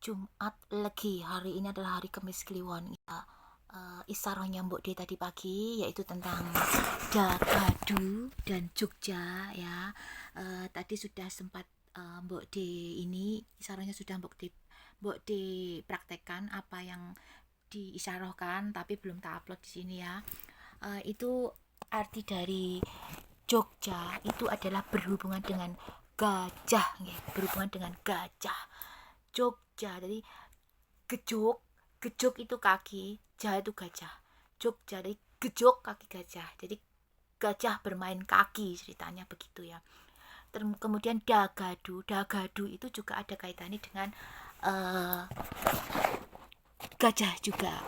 Jumat Legi. Hari ini adalah hari Kamis Kliwon ya. Isarohnya Mbok D tadi pagi yaitu tentang Dagadu dan Jogja ya. Tadi sudah sempat Mbok D ini isarohnya sudah Mbok D praktekkan apa yang diisarohkan, tapi belum tak upload di sini ya. Itu arti dari Jogja itu adalah berhubungan dengan gajah ya, berhubungan dengan gajah. Jogja jadi gejok, gejok itu kaki, jah itu gajah. Jogja jadi gejok kaki gajah, jadi gajah bermain kaki, ceritanya begitu ya. Kemudian dagadu, dagadu itu juga ada kaitannya dengan gajah juga.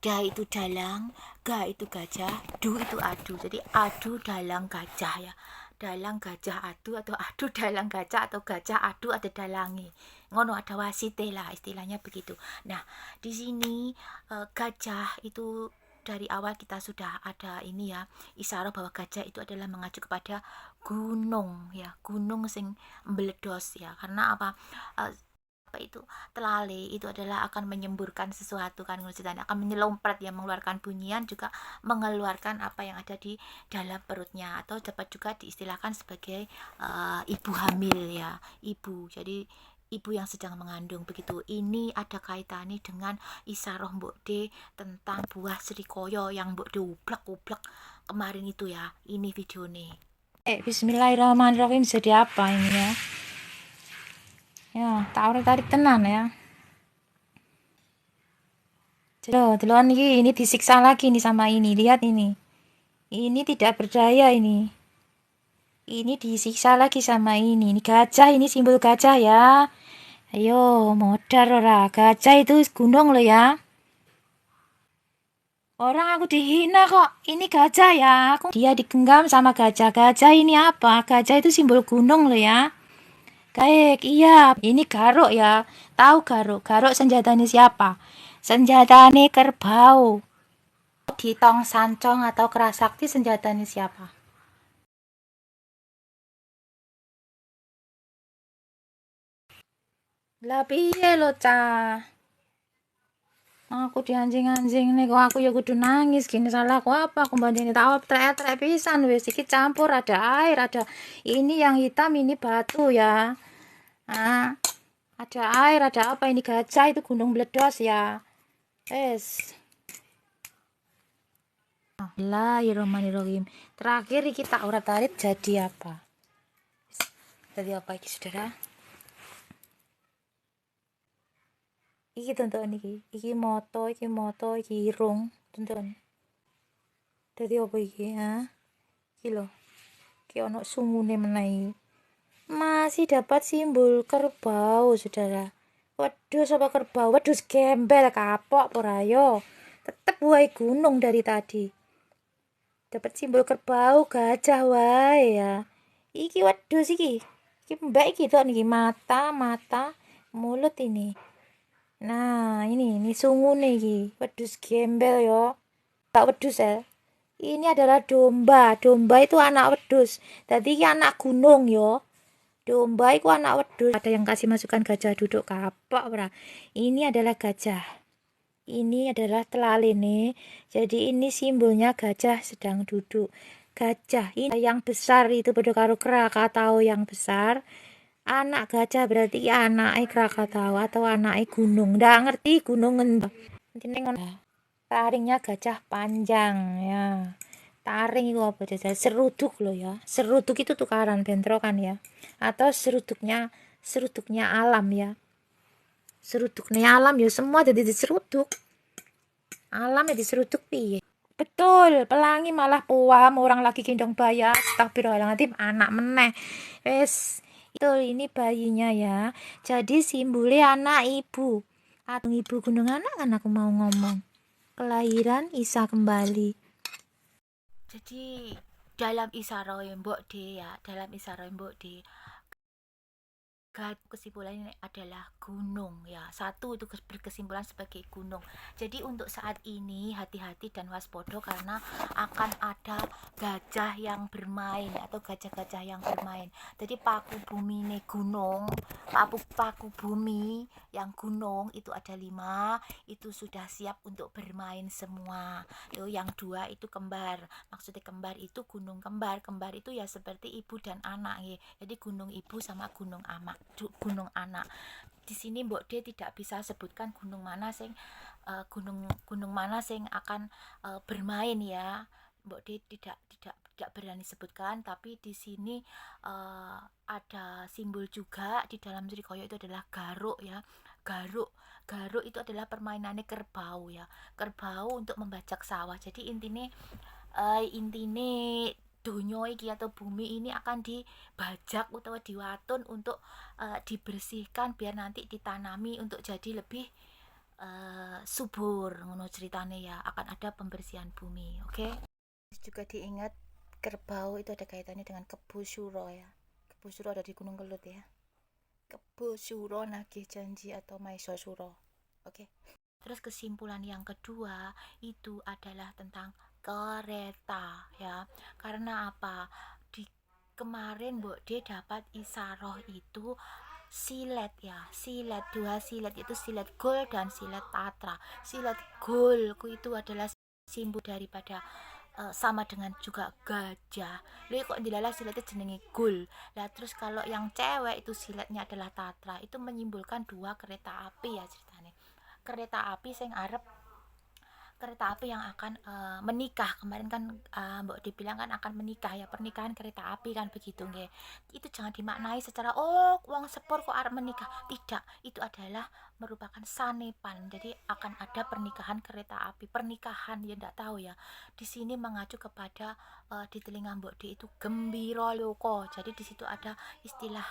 Da itu dalang, ga itu gajah, du itu adu. Jadi adu dalang gajah ya. Dalang gajah adu atau adu dalang gajah atau gajah adu ada dalangi. Ngono ada wasite lah istilahnya begitu. Nah, di sini gajah itu dari awal kita sudah ada ini ya, isyarat bahwa gajah itu adalah mengacu kepada gunung ya, gunung sing meledos ya. Karena apa? Itu telale itu adalah akan menyemburkan sesuatu kan, akan menyelomprat ya, mengeluarkan bunyian, juga mengeluarkan apa yang ada di dalam perutnya, atau dapat juga diistilahkan sebagai ibu hamil ya, ibu, jadi ibu yang sedang mengandung begitu. Ini ada kaitannya dengan isaroh Mbok D tentang buah serikoyo yang Mbok D ublek kemarin itu ya. Ini videonya. Bismillahirrahmanirrahim. Jadi apa ini ya? Ya, tarik tenan ya. Delon ini disiksa lagi nih sama ini. Lihat ini. Ini tidak berdaya ini. Ini disiksa lagi sama ini. Ini gajah, ini simbol gajah ya. Ayo, modar ora. Gajah itu gunung loh ya. Orang aku dihina kok. Ini gajah ya. Dia digenggam sama gajah. Gajah ini apa? Gajah itu simbol gunung loh ya. Kayak iya, ini garuk ya. Tahu garuk? Garuk senjatanya siapa? Senjatanya kerbau. Di tong sancong atau kerasakti senjatanya siapa? Lah piye lo cah? Aku di anjing-anjing nih, kok aku ya kudu nangis gini, salah aku apa? Aku bandingin tahu trek pisan wis iki campur, ada air, ada ini yang hitam, ini batu ya. Ada air, ada apa ini, gajah itu gunung meledos ya. Bismillahirrahmanirrahim. Terakhir kita urat tarik jadi apa? Jadi apa iki saudara? Iki tonton iki moto, iki irung, tonton. Jadi apa iki ha? Iki lho. Iki ono sungune menai. Masih dapat simbol kerbau saudara. Wedhus apa kerbau? Wedhus gembel kapok porayo. Tetep wae gunung dari tadi. Dapat simbol kerbau gajah wae ya. Iki wedhus iki. Iki mbak iki tok niki, mata, mulut ini. Nah, ini sungune iki, wedhus gembel yo. Tak wedhus ya. Ini adalah domba. Domba itu anak wedhus. Tadi iki anak gunung yo. Domba itu anak wedhus. Ada yang kasih masukan gajah duduk kapok ora. Ini adalah gajah. Ini adalah telalene. Jadi ini simbolnya gajah sedang duduk. Gajah ini yang besar itu pada karo Krakatau yang besar. Anak gajah berarti anaknya Krakatau atau anaknya gunung. Nggak ngerti gunung taringnya gajah panjang ya. Taring itu apa saja? Seruduk loh ya. Seruduk itu tukaran bentrokan ya. Atau seruduknya alam ya. Seruduknya alam ya, semua jadi diseruduk. Alam ya diseruduk piye? Betul, pelangi malah puam, orang lagi gendong bayi. Astagfirullahaladzim, anak meneh. Itu ini bayinya ya. Jadi simbolnya anak ibu. Atau ibu gunung anak kan aku mau ngomong. Kelahiran Isa kembali. Jadi dalam isaroh Mbok D ya, dalam isaroh Mbok D kesimpulannya adalah gunung ya. Satu itu berkesimpulan sebagai gunung. Jadi untuk saat ini hati-hati dan waspada karena akan ada gajah yang bermain atau gajah-gajah yang bermain. Jadi paku bumi ini gunung, paku bumi yang gunung itu ada 5, itu sudah siap untuk bermain semua. Tuh yang 2 itu kembar. Maksudnya kembar itu gunung kembar. Kembar itu ya seperti ibu dan anak ya. Jadi gunung ibu sama gunung anak. Di sini Mbok D tidak bisa sebutkan gunung mana sing akan bermain ya. Mbok D tidak berani sebutkan, tapi di sini ada simbol juga di dalam Srikaya itu adalah garuk ya. Garuk itu adalah permainannya kerbau ya. Kerbau untuk membajak sawah. Jadi intine donya iki atau bumi ini akan dibajak atau diwatun untuk dibersihkan biar nanti ditanami untuk jadi lebih subur ngono ceritane ya. Akan ada pembersihan bumi, oke? Juga diingat kerbau itu ada kaitannya dengan Kebo Suro ya. Kebo Suro ada di Gunung Kelut ya. Kebo Suro nagih janji atau Maisa Suro, oke? Terus kesimpulan yang kedua itu adalah tentang kereta ya. Karena apa? Di kemarin Mbok D dapat isaroh itu silet ya. Silet, 2 silet itu silet gol dan silet tatra. Silet golku itu adalah simbol daripada sama dengan juga gajah. Lha kok dilala siletnya jenenge gol. Lah terus kalau yang cewek itu siletnya adalah tatra. Itu menyimbolkan 2 kereta api ya ceritanya. Kereta api yang akan menikah. Kemarin kan Mbok dibilang kan akan menikah ya, pernikahan kereta api kan begitu nggih. Itu jangan dimaknai secara wong sepur kok arep menikah. Tidak, itu adalah merupakan sanepan. Jadi akan ada pernikahan kereta api. Pernikahan ya ndak tahu ya. Di sini mengacu kepada di telinga Mbok D itu gembira loko. Jadi di situ ada istilah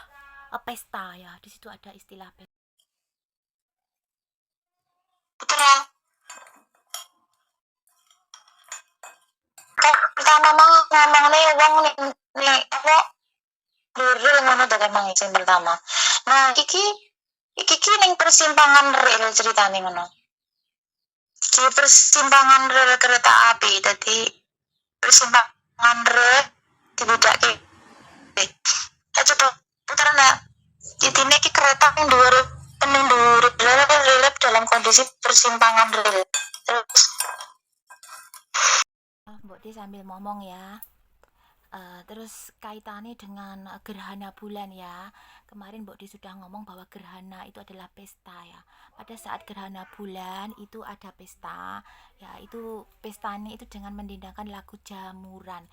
pesta ya. Di situ ada istilah pesta. Pertama ngomong nih wong nih apa rel ngono to kan izin pertama. Nah, iki ning persimpangan rel ceritane ngono. Di persimpangan rel kereta api, dadi persimpangan rel dibedake. Coba putaran ya. Intine iki kereta ning dhuwur rel dalam kondisi persimpangan rel. Terus Mbok D sambil ngomong ya. Terus kaitannya dengan gerhana bulan ya. Kemarin Mbok D sudah ngomong bahwa gerhana itu adalah pesta ya. Pada saat gerhana bulan itu ada pesta ya, itu pestanya itu dengan mendendangkan lagu jamuran.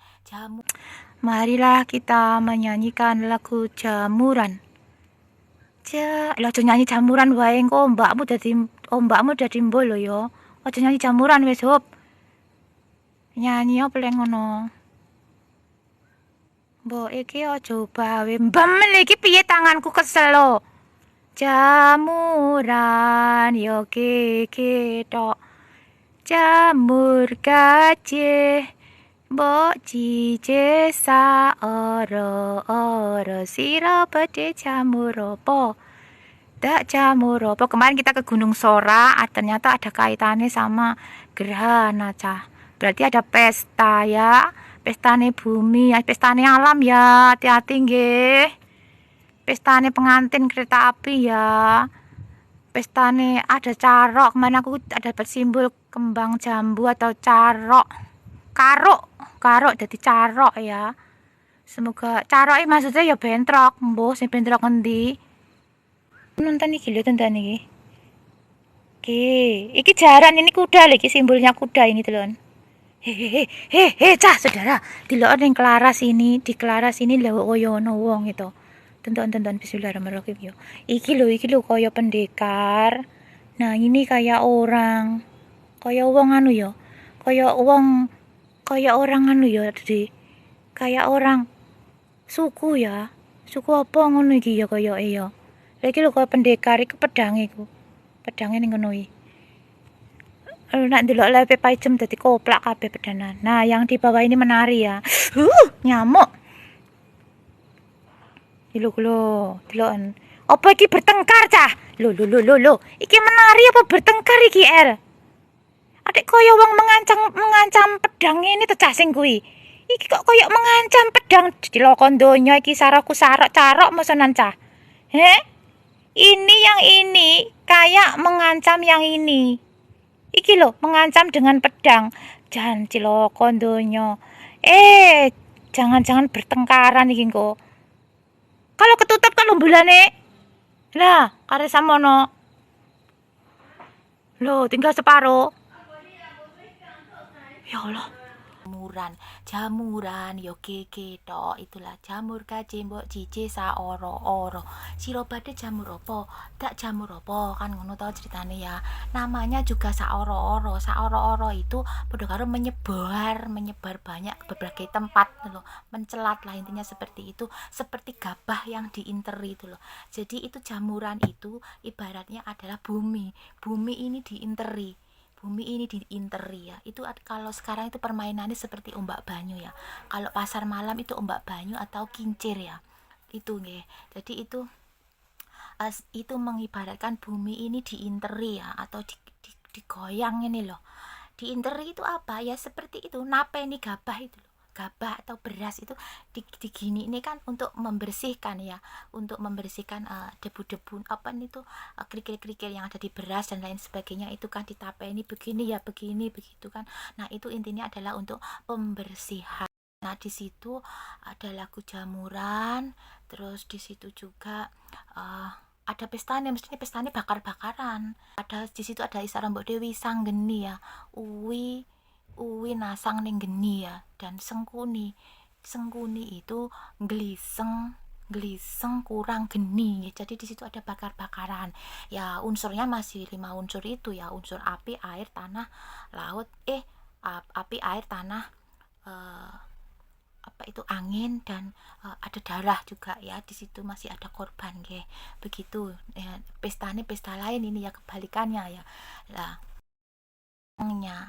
Marilah kita menyanyikan lagu jamuran. Aja nyanyi jamuran wae engko ombakmu dadi mbol lho ya. Aja nyanyi jamuran wis, Hop. Nyanyi apa lek ngono? Mbok iki aja bawe mbem iki piye tanganku kesel lho. Jamuran yo keke tok. Jamur gajih mbok cice sa ora sira bedhe jamur apa? Dak jamur apa? Kemarin kita ke Gunung Sora, ternyata ada kaitannya sama gerhana cah. Berarti ada pesta ya. Pestane bumi, pestane alam ya. Hati-hati nggih. Pestane pengantin kereta api ya. Pestane ada carok. Kemarin aku ada dapat simbol kembang jambu atau carok. Karuk dadi carok ya. Semoga carok maksudnya ya bentrok. Mbuh sing bentrok endi? Nonton iki lho, tonton iki. Iki jaran ini kuda lho, iki simbolnya kuda ini telon. Cah saudara, delok ning Klaras ini, di Klaras ini lho koyo ono wong itu. Tonton bismillahirrahmanirrahim yo. Iki lho koyo pendekar. Nah, ini kayak orang. Kayak wong anu yo. Kayak orang anu yo, jadi kayak orang suku ya. Suku apa ngono iki ya koyoke ya. Lagi lho koyo pendekar iku pedang iku. Pedange ning ngono iki. Nak ndelok lepe pajem dadi koplak kabeh pedanan. Nah, yang di bawah ini menari ya. Nyamuk. Delok deloken. Apa iki bertengkar cah? Lo. Iki menari apa bertengkar iki El? Adik koyo wong mengancam pedang ini tuh cah sing kuwi. Iki kok koyo mengancam pedang dilokon donya iki sarokku sarok carok mesenan cah. Ini yang ini kayak mengancam yang ini. Iki loh mengancam dengan pedang. Jangan cilokon donya. Jangan-jangan bertengkaran iki kok. Kalau ketutup kalau bulane. Lah, kare samono. Loh, tinggal separuh. Ya Allah. Jamuran yo keke tok itulah jamur kaje mbok jije saoro-oro. Sira badhe jamur apa? Dak jamur apa kan ngono to ceritane ya. Namanya juga saoro-oro. Saoro-oro itu padha karo menyebar banyak ke berbagai tempat loh. Mencelat lah intinya seperti itu, seperti gabah yang diinteri itu loh. Jadi itu jamuran itu ibaratnya adalah bumi. Bumi ini diinteri. Bumi ini diinteri ya. Itu kalau sekarang itu permainannya seperti ombak banyu ya. Kalau pasar malam itu ombak banyu atau kincir ya. Itu nggih. Jadi itu mengibaratkan bumi ini diinteri ya atau digoyang ini loh. Diinteri itu apa? Ya seperti itu, napeni gabah itu loh. Gabah atau beras itu digini ini kan untuk membersihkan ya, untuk membersihkan debu-debu apa nih tuh kerikil-kerikil yang ada di beras dan lain sebagainya itu kan ditapeni begini ya, begini begitu kan. Nah, itu intinya adalah untuk pembersihan. Nah, di situ ada lagu jamuran, terus di situ juga ada pestanya, mestinya pestanya bakar-bakaran. Ada di situ ada isara Mbok Dewi sang geni ya. Uwi nasang ning geni ya, dan sengkuni itu geliseng kurang geni ya. Jadi di situ ada bakar-bakaran ya, unsurnya masih 5 unsur itu ya, unsur api, air, tanah, laut, api, air, tanah, apa itu angin, dan ada darah juga ya. Di situ masih ada korban nggih. Begitu ya, pesta lain ini ya, kebalikannya ya. Lah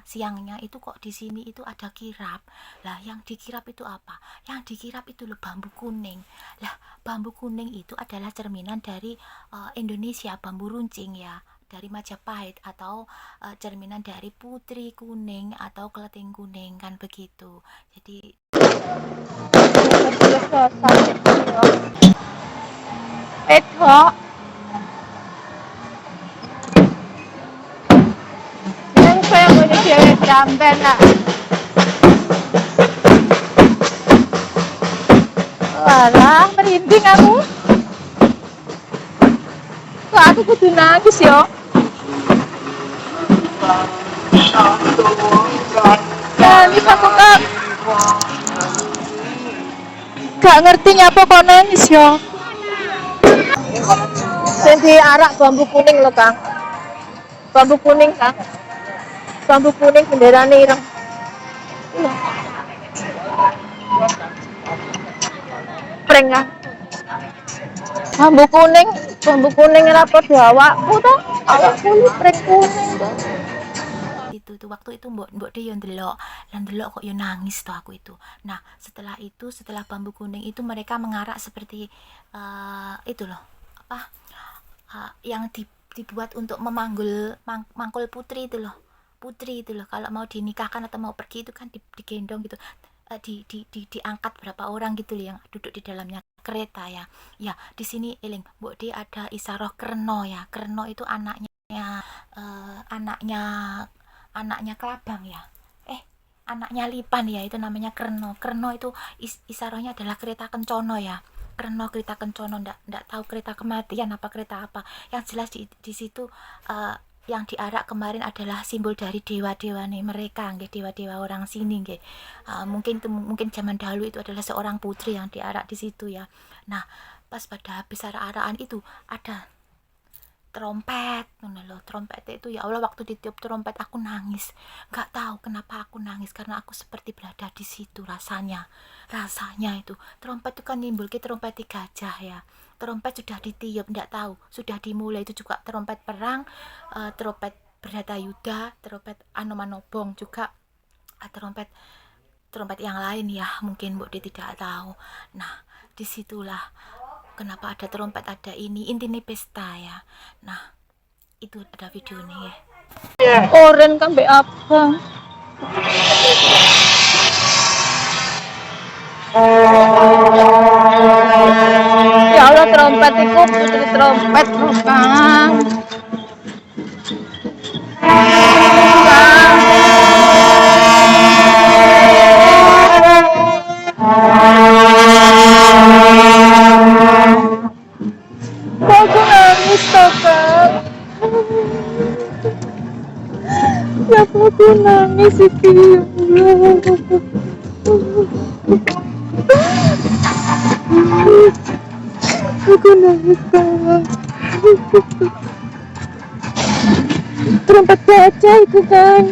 siangnya itu kok di sini itu ada kirap. Lah yang dikirap itu apa? Yang dikirap itu loh bambu kuning. Lah bambu kuning itu adalah cerminan dari Indonesia, bambu runcing ya, dari Majapahit, atau cerminan dari putri kuning atau keleting kuning kan begitu. Jadi Edho. Yang saya mau cewek jamben lah. Walah, merinding aku. Kok aku kudu nangis yo? Nangis aku gak ngerti nyapa kok nangis yo. Sing diarak bambu kuning lho, Kang. Bambu kuning, Kang. Bambu kuning benderane ireng. Pring, Kang. Bambu kuning ora padha awakku to. Awakku pring kuning to. itu tuh waktu itu mbok dia ndelok kok yo nangis tuh aku itu. Nah, setelah bambu kuning itu mereka mengarak seperti itu loh, apa yang dibuat untuk memanggul mangkul putri itu loh. Kalau mau dinikahkan atau mau pergi itu kan digendong gitu. Diangkat berapa orang gitu loh yang duduk di dalamnya kereta ya. Ya, di sini eling Mbok De ada Isaroh Kreno ya. Kreno itu anaknya Kelabang ya. Anaknya Lipan ya, itu namanya Kreno. Kreno itu isarohnya adalah kereta kencono ya. Kreno kereta kencono, ndak tahu kereta kematian apa kereta apa. Yang jelas di situ yang diarak kemarin adalah simbol dari dewa-dewa nih mereka nggih, dewa-dewa orang sini nggih. Mungkin zaman dahulu itu adalah seorang putri yang diarak di situ ya. Nah, pas pada habis arak-arakan itu ada trompet trompet itu ya Allah, waktu ditiup trompet aku nangis. Nggak tahu kenapa aku nangis, karena aku seperti berada di situ rasanya itu trompet itu kan nimbul ke trompet gajah ya. Trompet sudah ditiup, nggak tahu sudah dimulai itu juga trompet perang, trompet Bratayuda, trompet Anomanobong juga, trompet yang lain ya, mungkin Mbok Dia tidak tahu. Nah, disitulah kenapa ada trompet, ada ini, intinya pesta ya. Nah, itu ada videonya ya. Oren kan be abang. Ya Allah, trompet iku putri trompet lho, Kang. Aku nangis toh, Kang. Ya aku nangis iki. Aku nangis, Kang. Trompet gajah itu, Kang.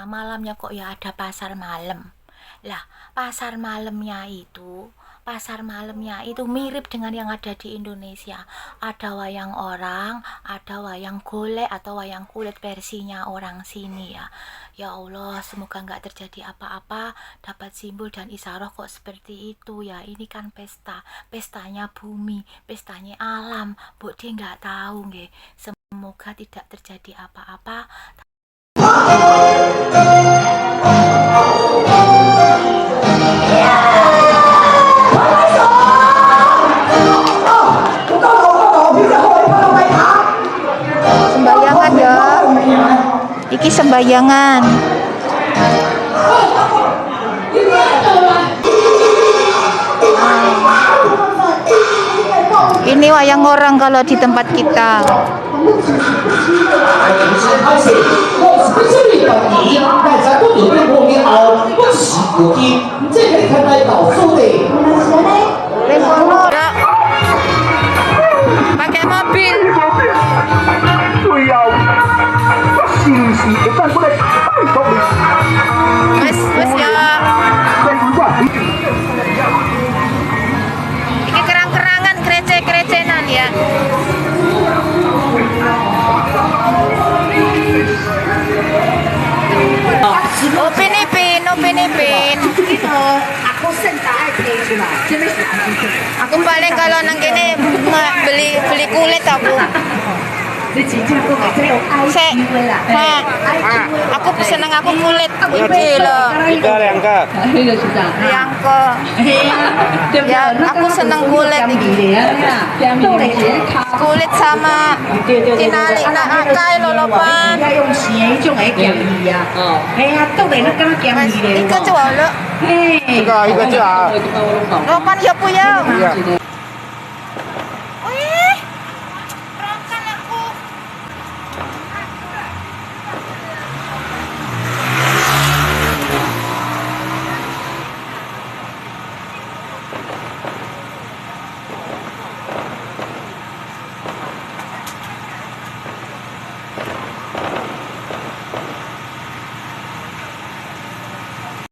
Malamnya kok ya ada pasar malam. Lah, pasar malamnya itu mirip dengan yang ada di Indonesia. Ada wayang orang, ada wayang golek atau wayang kulit versinya orang sini ya. Ya Allah, semoga nggak terjadi apa-apa, dapat simbol dan isaroh kok seperti itu ya. Ini kan pesta, pestanya bumi, pestanya alam. Bu dia nggak tahu nggih. Semoga tidak terjadi apa-apa. Sembayangan ya. Iki sembayangan. Ini wayang orang kalau di tempat kita. Pakai mobil. Wes ya. Iki kerang-kerangan, krece-krecenan ya. Upin Ipin. Aku paling kalau nang kene beli kulit aku. Aku seneng aku kulit iki lho. Riangke. Ya, aku seneng kulit iki. Kulit sama tinali kae lolopan. Iku coba lho. Lopan ya pu ya.